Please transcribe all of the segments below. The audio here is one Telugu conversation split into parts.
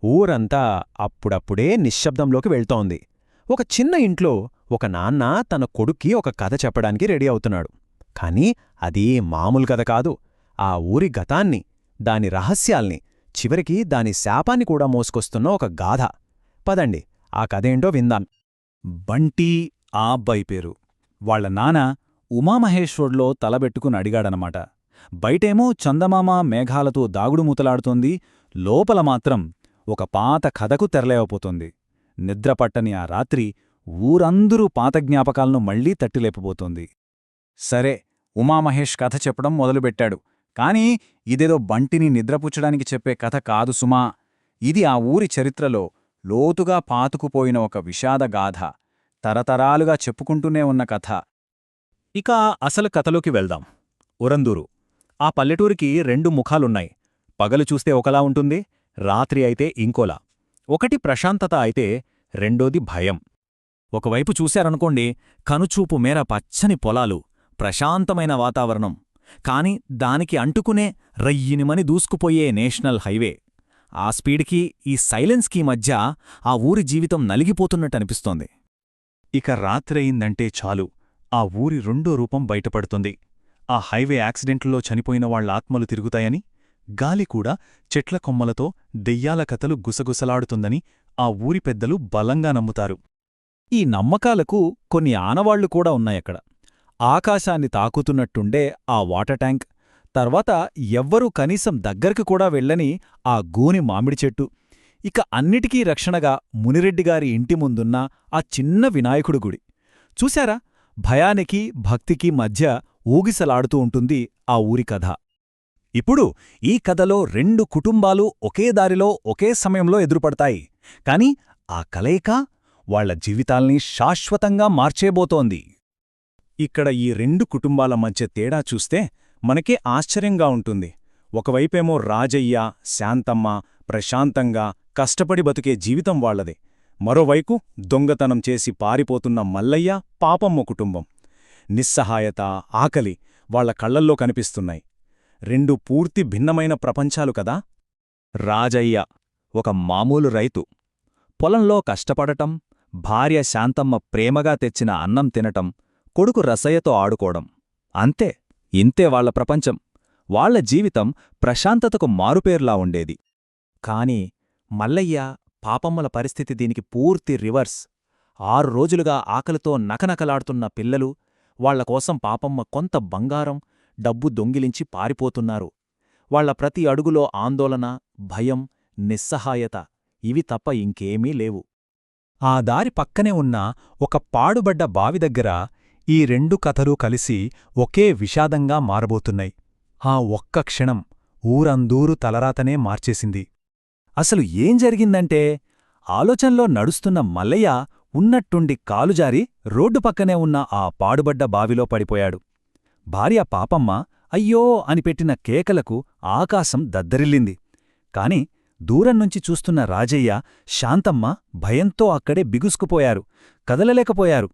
ఊరంతా అప్పుడప్పుడే నిశ్శబ్దంలోకి వెళ్తోంది. ఒక చిన్న ఇంట్లో ఒక నాన్న తన కొడుక్కి ఒక కథ చెప్పడానికి రెడీ అవుతున్నాడు. కాని అది మామూలు కథ కాదు. ఆ ఊరి గతాన్ని, దాని రహస్యాల్ని, చివరికి దాని శాపాన్ని కూడా మోసుకొస్తున్న ఒక గాథ. పదండి, ఆ కథేంటో విందాం. బంటీ ఆ అబ్బాయి పేరు. వాళ్ల నాన్న ఉమామహేశ్వర్లో తలబెట్టుకుని అడిగాడనమాట. బయటేమో చందమామ మేఘాలతో దాగుడుమూతలాడుతోంది, లోపల మాత్రం ఒక పాత కథకు తెరలేవపోతోంది. నిద్రపట్టని ఆ రాత్రి ఊరందరూ పాత జ్ఞాపకాలను మళ్లీ తట్టిలేపబోతోంది. సరే, ఉమామహేష్ కథ చెప్పడం మొదలుపెట్టాడు. కాని ఇదేదో బంటిని నిద్రపుచ్చడానికి చెప్పే కథ కాదు సుమా. ఇది ఆ ఊరి చరిత్రలో లోతుగా పాతుకుపోయిన ఒక విషాదగాథ, తరతరాలుగా చెప్పుకుంటూనే ఉన్న కథ. ఇక అసలు కథలోకి వెళ్దాం. ఉరందూరు. ఆ పల్లెటూరికి రెండు ముఖాలున్నాయి. పగలు చూస్తే ఒకలా ఉంటుంది, రాత్రి అయితే ఇంకోలా. ఒకటి ప్రశాంతత అయితే రెండోది భయం. ఒకవైపు చూశారనుకోండి, కనుచూపు మేర పచ్చని పొలాలు, ప్రశాంతమైన వాతావరణం. కాని దానికి అంటుకునే రయ్యినిమని దూసుకుపోయే నేషనల్ హైవే. ఆ స్పీడ్కి, ఈ సైలెన్స్కీ మధ్య ఆ ఊరి జీవితం నలిగిపోతున్నట్టనిపిస్తోంది. ఇక రాత్రయిందంటే చాలు, ఆ ఊరి రెండో రూపం బయటపడుతుంది. ఆ హైవే యాక్సిడెంట్లో చనిపోయిన వాళ్ల ఆత్మలు తిరుగుతాయని, గాలికూడా చెట్ల కొమ్మలతో దెయ్యాల కథలు గుసగుసలాడుతుందని ఆ ఊరి పెద్దలు బలంగా నమ్ముతారు. ఈ నమ్మకాలకు కొన్ని ఆనవాళ్లు కూడా ఉన్నాయక్కడ. ఆకాశాన్ని తాకుతున్నట్టుండే ఆ వాటర్ ట్యాంక్, తర్వాత ఎవ్వరూ కనీసం దగ్గరికి కూడా వెళ్ళని ఆ గూని మామిడి చెట్టు, ఇక అన్నిటికీ రక్షణగా మునిరెడ్డిగారి ఇంటి ముందున్న ఆ చిన్న వినాయకుడు గుడి. చూశారా, భయానికి భక్తికి మధ్య ఊగిసలాడుతూ ఉంటుంది ఆ ఊరి కథ. ఇప్పుడు ఈ కథలో రెండు కుటుంబాలు ఒకే దారిలో ఒకే సమయంలో ఎదురుపడతాయి. కాని ఆ కలయిక వాళ్ల జీవితాల్ని శాశ్వతంగా మార్చేబోతోంది. ఇక్కడ ఈ రెండు కుటుంబాల మధ్య తేడా చూస్తే మనకే ఆశ్చర్యంగా ఉంటుంది. ఒకవైపేమో రాజయ్య, శాంతమ్మ ప్రశాంతంగా కష్టపడి బతుకే జీవితం వాళ్లదే. మరోవైపు దొంగతనం చేసి పారిపోతున్న మల్లయ్య, పాపమ్మ కుటుంబం. నిస్సహాయత, ఆకలి వాళ్ల కళ్లల్లో కనిపిస్తున్నాయి. రెండు పూర్తి భిన్నమైన ప్రపంచాలు కదా. రాజయ్య ఒక మామూలు రైతు. పొలంలో కష్టపడటం, భార్య శాంతమ్మ ప్రేమగా తెచ్చిన అన్నం తినటం, కొడుకు రసయ్యతో ఆడుకోవడం. అంతే, ఇంతే వాళ్ల ప్రపంచం. వాళ్ల జీవితం ప్రశాంతతకు మారుపేర్లా ఉండేది. కాని మల్లయ్య, పాపమ్మల పరిస్థితి దీనికి పూర్తి రివర్స్. 6 రోజులుగా ఆకలితో నకనకలాడుతున్న పిల్లలు, వాళ్లకోసం పాపమ్మ కొంత బంగారం, డబ్బు దొంగిలించి పారిపోతున్నారు. వాళ్ల ప్రతి అడుగులో ఆందోళన, భయం, నిస్సహాయత, ఇవి తప్ప ఇంకేమీ లేవు. ఆ దారి పక్కనే ఉన్న ఒక పాడుబడ్డ బావి దగ్గర ఈ రెండు కథలూ కలిసి ఒకే విషాదంగా మారబోతున్నాయి. ఆ ఒక్క క్షణం ఊరందూరు తలరాతనే మార్చేసింది. అసలు ఏం జరిగిందంటే, ఆలోచనలో నడుస్తున్న మల్లయ్య ఉన్నట్టుండి కాలుజారి రోడ్డు పక్కనే ఉన్న ఆ పాడుబడ్డ బావిలో పడిపోయాడు. భార్య పాపమ్మ అయ్యో అని పెట్టిన కేకలకు ఆకాశం దద్దరిల్లింది. కాని దూరంనుంచి చూస్తున్న రాజయ్య, శాంతమ్మ భయంతో అక్కడే బిగుసుకుపోయారు, కదలలేకపోయారు.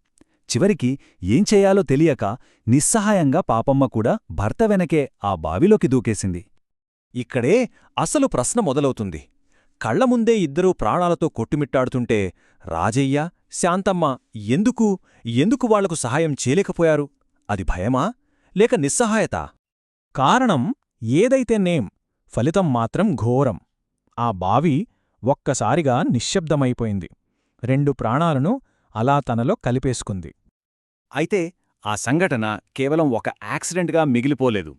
చివరికి ఏం చెయ్యాలో తెలియక నిస్సహాయంగా పాపమ్మ కూడా భర్త వెనకే ఆ బావిలోకి దూకేసింది. ఇక్కడే అసలు ప్రశ్న మొదలవుతుంది. కళ్లముందే ఇద్దరూ ప్రాణాలతో కొట్టుమిట్టాడుతుంటే రాజయ్య, శాంతమ్మ ఎందుకు వాళ్లకు సహాయం చేయలేకపోయారు? అది భయమా, లేక నిస్సహాయత? కారణం ఏదైతేనేం, ఫలితం మాత్రం ఘోరం. ఆ బావి ఒక్కసారిగా నిశ్శబ్దమైపోయింది. 2 ప్రాణాలను అలా తనలో కలిపేసుకుంది. అయితే ఆ సంఘటన కేవలం ఒక యాక్సిడెంట్గా మిగిలిపోలేదు.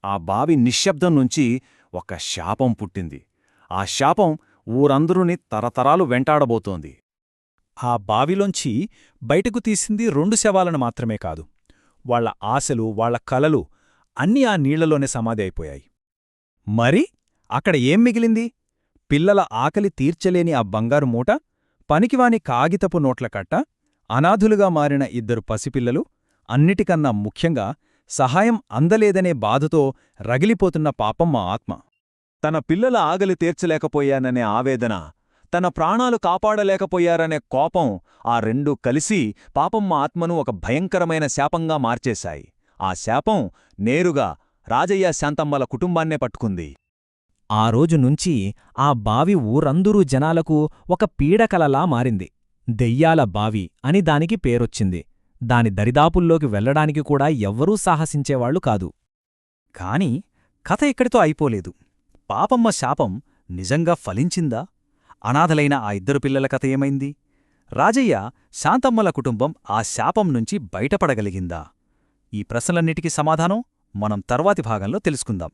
ఆ బావి నిశ్శబ్దం నుంచి ఒక శాపం పుట్టింది. ఆ శాపం ఊరందరూని తరతరాలు వెంటాడబోతోంది. ఆ బావిలోంచి బయటకు తీసింది 2 శవాలను మాత్రమే కాదు. వాళ్ల ఆశలు, వాళ్ల కలలు అన్నీ ఆ నీళ్లలోనే సమాధి అయిపోయాయి. మరి అక్కడ ఏం మిగిలింది? పిల్లల ఆకలి తీర్చలేని ఆ బంగారు మూట, పనికివాని కాగితపు నోట్ల కట్ట, అనాథులుగా మారిన 2 పసిపిల్లలు, అన్నిటికన్నా ముఖ్యంగా సహాయం అందలేదనే బాధతో రగిలిపోతున్న పాపమ్మ ఆత్మ. తన పిల్లల ఆకలి తీర్చలేకపోయాననే ఆవేదన, తన ప్రాణాలు కాపాడలేకపోయారనే కోపం, ఆ రెండూ కలిసి పాపమ్మ ఆత్మను ఒక భయంకరమైన శాపంగా మార్చేశాయి. ఆ శాపం నేరుగా రాజయ్య, శాంతమ్మల కుటుంబాన్నే పట్టుకుంది. ఆ రోజు నుంచి ఆ బావి ఊరందరూ జనాలకు ఒక పీడకలలా మారింది. దెయ్యాల బావి అని దానికి పేరొచ్చింది. దాని దరిదాపుల్లోకి వెళ్లడానికి కూడా ఎవ్వరూ సాహసించేవాళ్లు కాదు. కాని కథ ఇక్కడితో అయిపోలేదు. పాపమ్మ శాపం నిజంగా ఫలించిందా? అనాథలైన ఆ ఇద్దరు పిల్లల కథ ఏమైంది? రాజయ్య, శాంతమ్మల కుటుంబం ఆ శాపం నుంచి బయటపడగలిగిందా? ఈ ప్రశ్నలన్నిటికీ సమాధానం మనం తర్వాతి భాగంలో తెలుసుకుందాం.